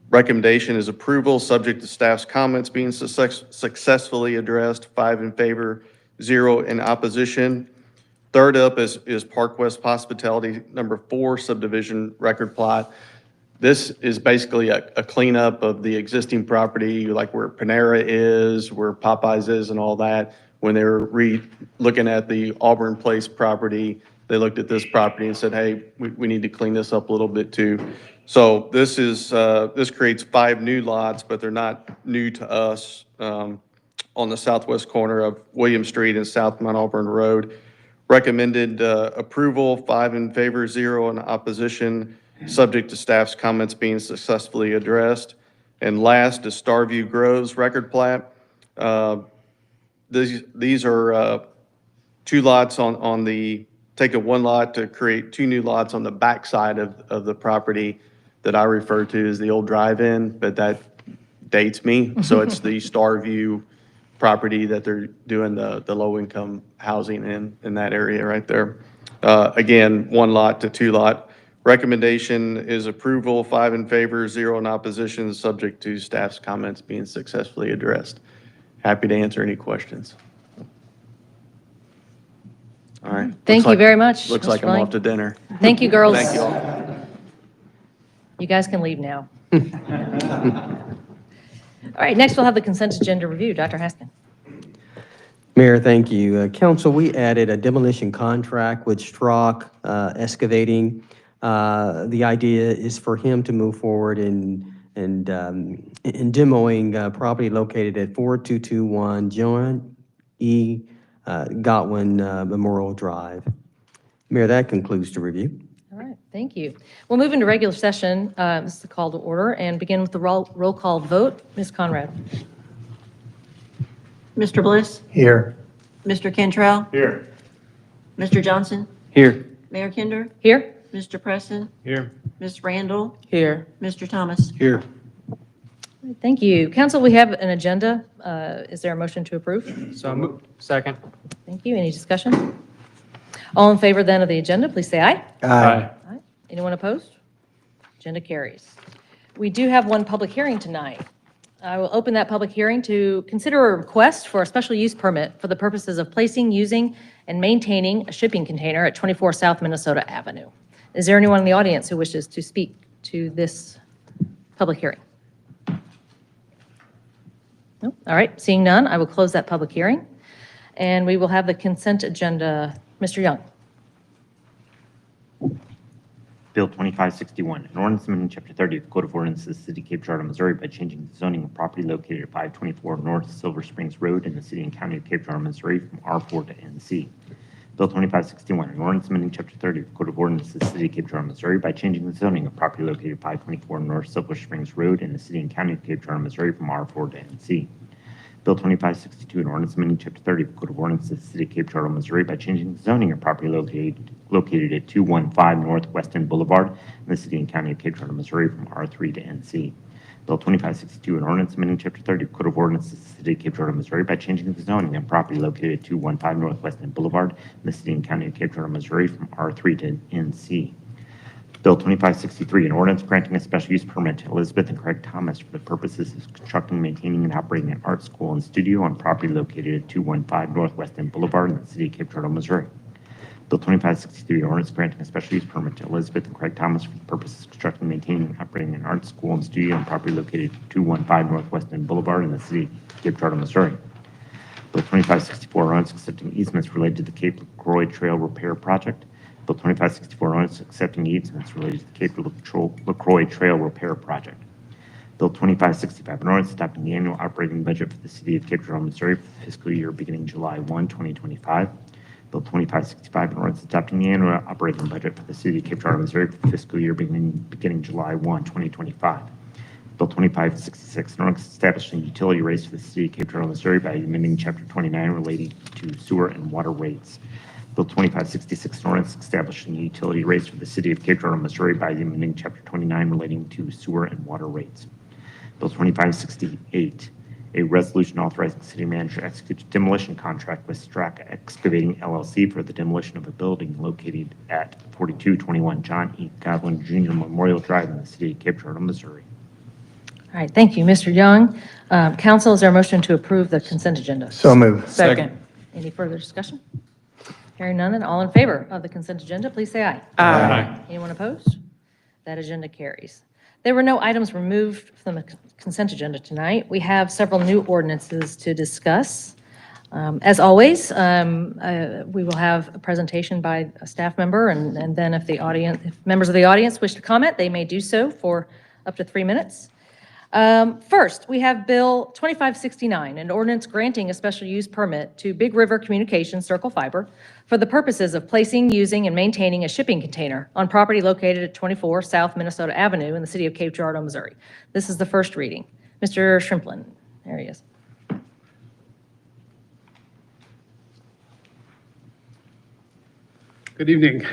Recommendation is approval, subject to staff's comments being successfully addressed. 5 in favor, 0 in opposition. Third up is Park West Hospitality, number 4 subdivision record plot. This is basically a cleanup of the existing property, like where Panera is, where Popeyes is and all that. When they were looking at the Auburn Place property, they looked at this property and said, hey, we need to clean this up a little bit too. So this creates 5 new lots, but they're not new to us, on the southwest corner of William Street and South Mount Auburn Road. Recommended approval, 5 in favor, 0 in opposition, subject to staff's comments being successfully addressed. And last is Starview Groves record plat. These are 2 lots taking 1 lot to create 2 new lots on the backside of the property that I refer to as the old drive-in, but that dates me. So it's the Starview property that they're doing the low-income housing in that area right there. Again, 1 lot to 2 lot. Recommendation is approval, 5 in favor, 0 in opposition, subject to staff's comments being successfully addressed. Happy to answer any questions. All right. Thank you very much. Looks Mr. like I'm Blank. off to dinner. Thank you, girls. Thank you all. You guys can leave now. All right, next we'll have the consent agenda review. Dr. Haskin. Mayor, thank you. Council, we added a demolition contract with Strock Excavating. The idea is for him to move forward in demoing property located at 4221 John E. Godwin Memorial Drive. Mayor, that concludes the review. All right, thank you. We'll move into regular session. This is the call to order and begin with the roll call vote. Ms. Conrad. Mr. Bliss? Here. Mr. Cantrell? Here. Mr. Johnson? Here. Mayor Kinder? Here? Mr. Preston? Here. Ms. Randall? Here. Mr. Thomas? Here. Thank you. Council, we have an agenda. Is there a motion to approve? So moved. Second. Thank you. Any discussion? All in favor then of the agenda, please say aye. Aye. Aye. Anyone opposed? Agenda carries. We do have one public hearing tonight. I will open that public hearing to consider a request for a special use permit for the purposes of placing, using, and maintaining a shipping container at 24 South Minnesota Avenue. Is there anyone in the audience who wishes to speak to this public hearing? No? All right, seeing none, I will close that public hearing, and we will have the consent agenda. Mr. Young. Bill 2561, an ordinance amending Chapter 30 of the Code of Ordinances of the City of Cape Girardeau, Missouri by changing the zoning of property located at 524 North Silver Springs Road in the city and county of Cape Girardeau, Missouri from R4 to NC. Bill 2561, an ordinance amending Chapter 30 of the Code of Ordinances of the City of Cape Girardeau, Missouri by changing the zoning of property located at 524 North Silver Springs Road in the city and county of Cape Girardeau, Missouri from R4 to NC. Bill 2562, an ordinance amending Chapter 30 of the Code of Ordinances of the City of Cape Girardeau, Missouri by changing the zoning of property located at 215 North Weston Boulevard in the city and county of Cape Girardeau, Missouri from R3 to NC. Bill 2562, an ordinance amending Chapter 30 of the Code of Ordinances of the City of Cape Girardeau, Missouri by changing the zoning of property located at 215 North Weston Boulevard in the city and county of Cape Girardeau, Missouri from R3 to NC. Bill 2563, an ordinance granting a special use permit to Elizabeth and Craig Thomas for the purposes of constructing, maintaining, and operating an art school and studio on property located at 215 North Weston Boulevard in the city of Cape Girardeau, Missouri. Bill 2563, an ordinance granting a special use permit to Elizabeth and Craig Thomas for the purposes of constructing, maintaining, and operating an art school and studio on property located at 215 North Weston Boulevard in the city of Cape Girardeau, Missouri. Bill 2564, an ordinance accepting easements related to the Cape LaCroix Trail Repair Project. Bill 2564, an ordinance accepting easements related to the Cape LaCroix Trail Repair Project. Bill 2565, an ordinance adopting the annual operating budget for the city of Cape Girardeau, Missouri for the fiscal year beginning July 1, 2025. Bill 2565, an ordinance adopting the annual operating budget for the city of Cape Girardeau, Missouri for the fiscal year beginning July 1, 2025. Bill 2566, an ordinance establishing utility rates for the city of Cape Girardeau, Missouri by amending Chapter 29 relating to sewer and water rates. Bill 2566, an ordinance establishing utility rates for the city of Cape Girardeau, Missouri by amending Chapter 29 relating to sewer and water rates. Bill 2568, a resolution authorizing the city manager to execute a demolition contract with Strack Excavating LLC for the demolition of a building located at 4221 John E. Godwin Jr. Memorial Drive in the city of Cape Girardeau, Missouri. All right, thank you, Mr. Young. Council, is there a motion to approve the consent agenda? So moved. Second. Any further discussion? Hearing none, then all in favor of the consent agenda, please say aye. Aye. Anyone opposed? That agenda carries. There were no items removed from the consent agenda tonight. We have several new ordinances to discuss. As always, we will have a presentation by a staff member, and then if members of the audience wish to comment, they may do so for up to 3 minutes. First, we have Bill 2569, an ordinance granting a special use permit to Big River Communications Circle Fiber for the purposes of placing, using, and maintaining a shipping container on property located at 24 South Minnesota Avenue in the city of Cape Girardeau, Missouri. This is the first reading. Mr. Shrimplin, there he is. Good evening.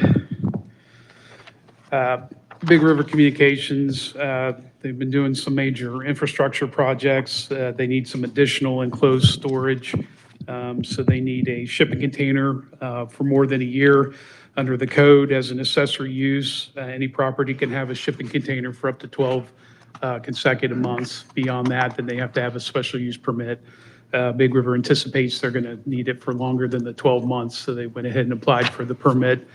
Big River Communications, they've been doing some major infrastructure projects. They need some additional enclosed storage. So they need a shipping container for more than a year. Under the code, as an accessory use, any property can have a shipping container for up to 12 consecutive months. Beyond that, then they have to have a special use permit. Big River anticipates they're going to need it for longer than the 12 months, so they went ahead and applied for the permit.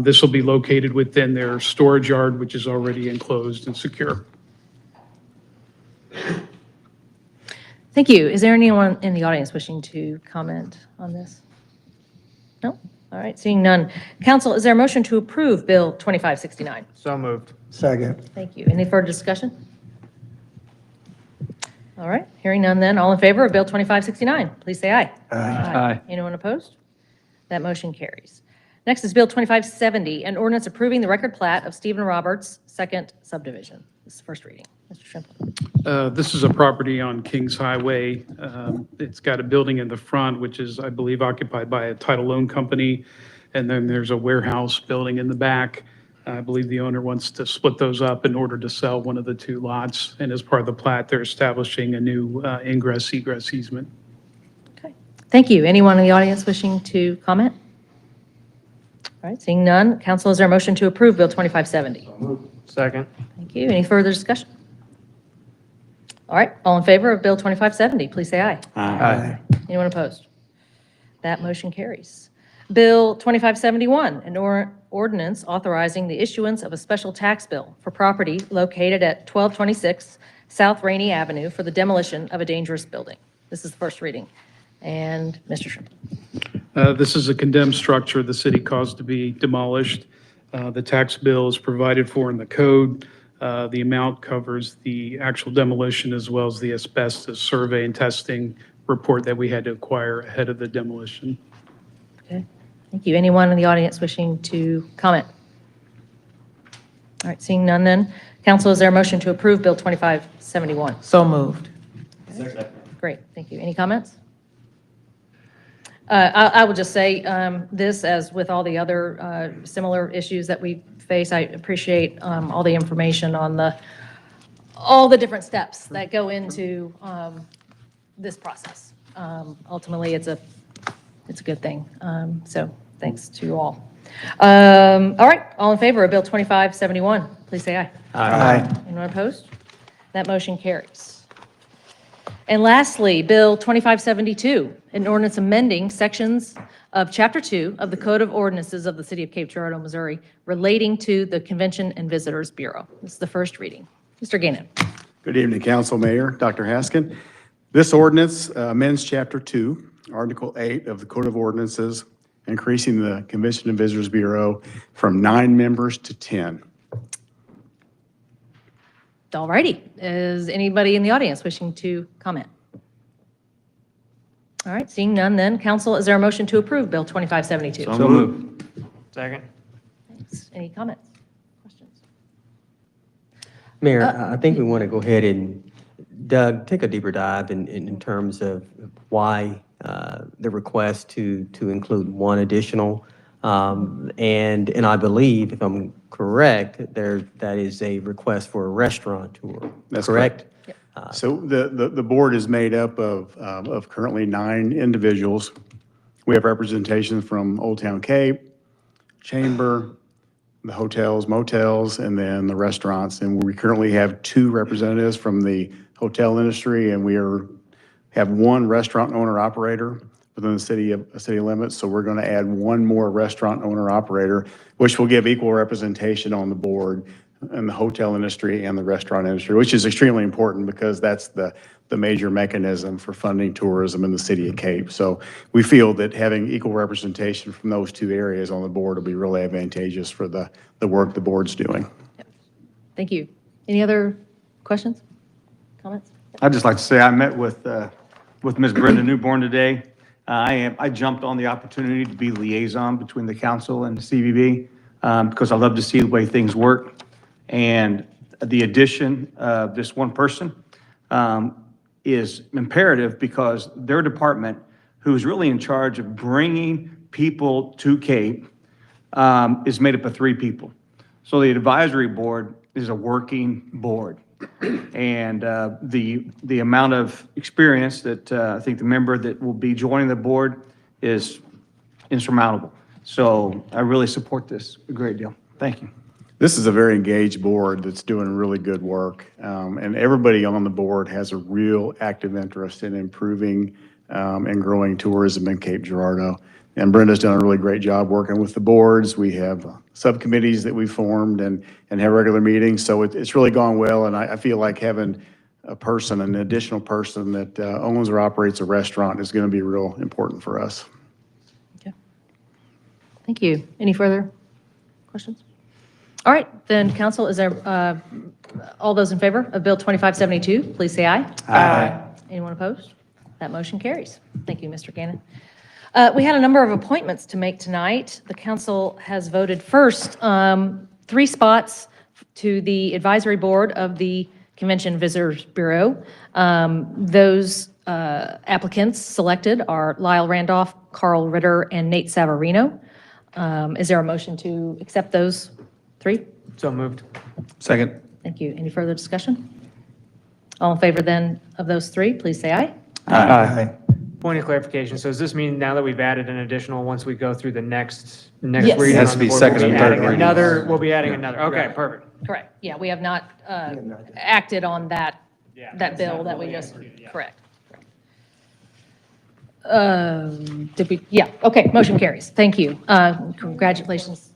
This will be located within their storage yard, which is already enclosed and secure. Thank you. Is there anyone in the audience wishing to comment on this? No? All right, seeing none. Council, is there a motion to approve Bill 2569? So moved. Second. Thank you. Any further discussion? All right, hearing none then. All in favor of Bill 2569, please say aye. Aye. Anyone opposed? That motion carries. Next is Bill 2570, an ordinance approving the record plat of Stephen Roberts' second subdivision. This is the first reading. Mr. Trimple. This is a property on Kings Highway. It's got a building in the front, which is, I believe, occupied by a title loan company. And then there's a warehouse building in the back. I believe the owner wants to split those up in order to sell one of the two lots. And as part of the plat, they're establishing a new ingress egress easement. Okay. Thank you. Anyone in the audience wishing to comment? All right, seeing none. Council, is there a motion to approve Bill 2570? Second. Thank you. Any further discussion? All right, all in favor of Bill 2570, please say aye. Aye. Anyone opposed? That motion carries. Bill 2571, an ordinance authorizing the issuance of a special tax bill for property located at 1226 South Rainy Avenue for the demolition of a dangerous building. This is the first reading. And Mr. Trimble. This is a condemned structure the city caused to be demolished. The tax bill is provided for in the code. The amount covers the actual demolition as well as the asbestos survey and testing report that we had to acquire ahead of the demolition. Okay, thank you. Anyone in the audience wishing to comment? All right, seeing none then. Council, is there a motion to approve Bill 2571? So moved. Great, thank you. Any comments? I will just say this, as with all the other similar issues that we face, I appreciate all the information on all the different steps that go into this process. Ultimately, it's a good thing. So thanks to you all. All right, all in favor of Bill 2571, please say aye. Aye. Anyone opposed? That motion carries. And lastly, Bill 2572, an ordinance amending sections of Chapter 2 of the Code of Ordinances of the City of Cape Girardeau, Missouri, relating to the Convention and Visitors Bureau. This is the first reading. Mr. Gannon. Good evening, Council, Mayor, Dr. Haskin. This ordinance amends Chapter 2, Article 8 of the Code of Ordinances, increasing the Convention and Visitors Bureau from 9 members to 10. All righty. Is anybody in the audience wishing to comment? All right, seeing none then. Council, is there a motion to approve Bill 2572? So moved. Second. Thanks. Any comments? Questions? Mayor, I think we want to go ahead and, Doug, take a deeper dive in terms of why the request to include one additional. And I believe, if I'm correct, that is a request for a restaurant tour. That's correct? So the board is made up of currently 9 individuals. We have representation from Old Town Cape, Chamber, the hotels, motels, and then the restaurants. And we currently have 2 representatives from the hotel industry, and we have 1 restaurant owner operator within the city limits. So we're going to add 1 more restaurant owner operator, which will give equal representation on the board in the hotel industry and the restaurant industry, which is extremely important because that's the major mechanism for funding tourism in the city of Cape. So we feel that having equal representation from those 2 areas on the board will be really advantageous for the work the board's doing. Thank you. Any other questions, comments? I'd just like to say I met with Ms. Brenda Newborn today. I jumped on the opportunity to be liaison between the council and the CVB because I love to see the way things work. And the addition of this one person is imperative because their department, who's really in charge of bringing people to Cape, is made up of 3 people. So the advisory board is a working board. And the amount of experience that I think the member that will be joining the board is insurmountable. So I really support this a great deal. Thank you. This is a very engaged board that's doing really good work. And everybody on the board has a real active interest in improving and growing tourism in Cape Girardeau. And Brenda's done a really great job working with the boards. We have subcommittees that we formed and have regular meetings. So it's really gone well. And I feel like having a person, an additional person that owns or operates a restaurant is going to be real important for us. Thank you. Any further questions? All right, then, council, is there, all those in favor of Bill 2572, please say aye. Aye. Anyone opposed? That motion carries. Thank you, Mr. Gannon. We had a number of appointments to make tonight. The council has voted first, 3 spots to the advisory board of the Convention Visitors Bureau. Those applicants selected are Lyle Randolph, Carl Ritter, and Nate Savarino. Is there a motion to accept those 3? So moved. Second. Thank you. Any further discussion? All in favor then of those 3, please say aye. Aye. Point of clarification, so does this mean now that we've added an additional, once we go through the next Yes. reading? It has on to the be board, second we'll be and third adding readings. another, we'll be adding another, okay, perfect. Correct. Yeah, we have not acted on that Yeah, that that's bill not that we fully just, executed, yeah. correct. Did we, yeah, okay, motion carries. Thank you. Congratulations.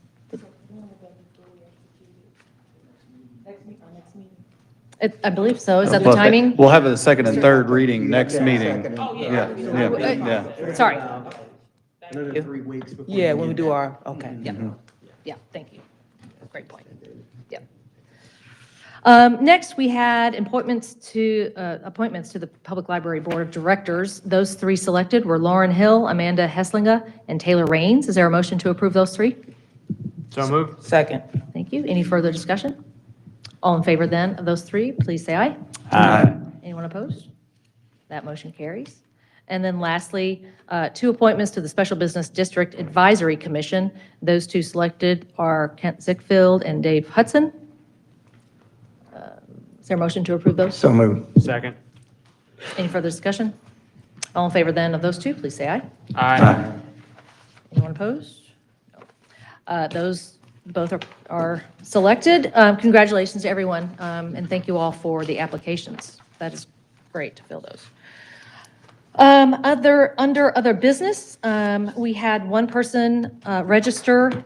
I believe so. Is that the timing? We'll have a second and third reading next meeting. Oh, Yeah, yeah. Sorry. Another 3 weeks before. Yeah, when we do our, okay. Yeah, thank you. Great point. Yeah. Next, we had appointments to the Public Library Board of Directors. Those 3 selected were Lauren Hill, Amanda Hesslinga, and Taylor Raines. Is there a motion to approve those 3? So moved. Second. Thank you. Any further discussion? All in favor then of those 3, please say aye. Aye. Anyone opposed? That motion carries. And then lastly, 2 appointments to the Special Business District Advisory Commission. Those 2 selected are Kent Zickfield and Dave Hudson. Is there a motion to approve those? So moved. Second. Any further discussion? All in favor then of those 2, please say aye. Aye. Anyone opposed? No. Those both are selected. Congratulations to everyone, and thank you all for the applications. That is great to fill those. Under other business, we had one person register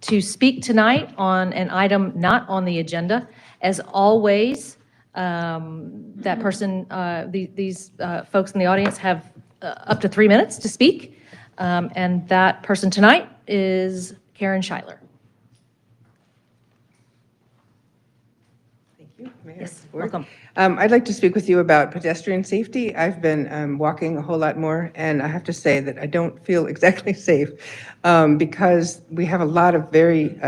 to speak tonight on an item not on the agenda. As always, that person, these folks in the audience have up to 3 minutes to speak, and that person tonight is Karen Schuyler. Yes, welcome. I'd like to speak with you about pedestrian safety. I've been walking a whole lot more, and I have to say that I don't feel exactly safe because we have a lot of very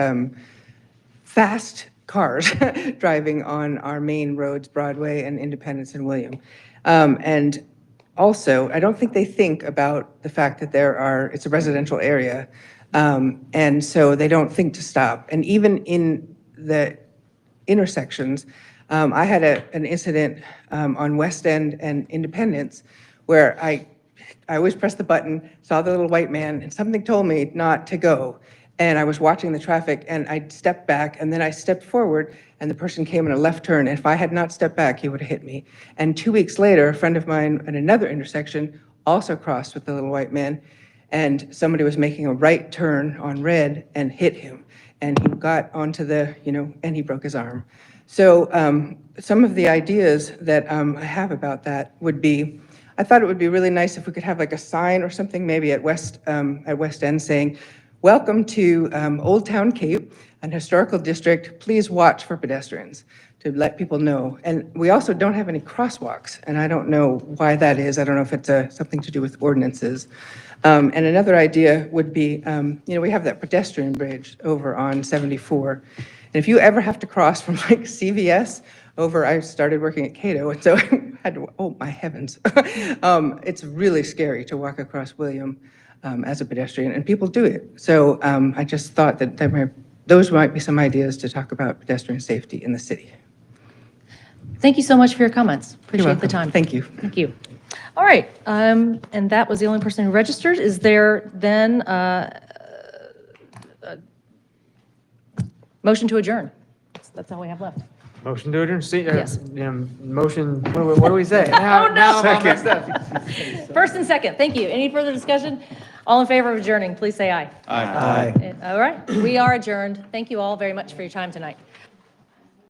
fast cars driving on our main roads, Broadway and Independence and William. And also, I don't think they think about the fact that it's a residential area, and so they don't think to stop. And even in the intersections, I had an incident on West End and Independence where I always pressed the button, saw the little white man, and something told me not to go. And I was watching the traffic, and I stepped back, and then I stepped forward, and the person came in a left turn. And if I had not stepped back, he would have hit me. And 2 weeks later, a friend of mine at another intersection also crossed with the little white man, and somebody was making a right turn on red and hit him. And he got onto and he broke his arm. So some of the ideas that I have about that would be, I thought it would be really nice if we could have like a sign or something maybe at West End saying, "Welcome to Old Town Cape, an historical district. Please watch for pedestrians," to let people know. And we also don't have any crosswalks, and I don't know why that is. I don't know if it's something to do with ordinances. And another idea would be, we have that pedestrian bridge over on 74. And if you ever have to cross from like CVS over, I started working at Cato, and so I had to, oh my heavens. It's really scary to walk across William as a pedestrian, and people do it. So I just thought that those might be some ideas to talk about pedestrian safety in the city. Thank you so much for your comments. Appreciate the time. Thank you. Thank you. All right, and that was the only person who registered. Is there then motion to adjourn? That's all we have left. Motion to adjourn, Yes. motion, what do we say? Now I'm all messed up. First and second, thank you. Any further discussion? All in favor of adjourning, please say aye. Aye. All right, we are adjourned. Thank you all very much for your time tonight.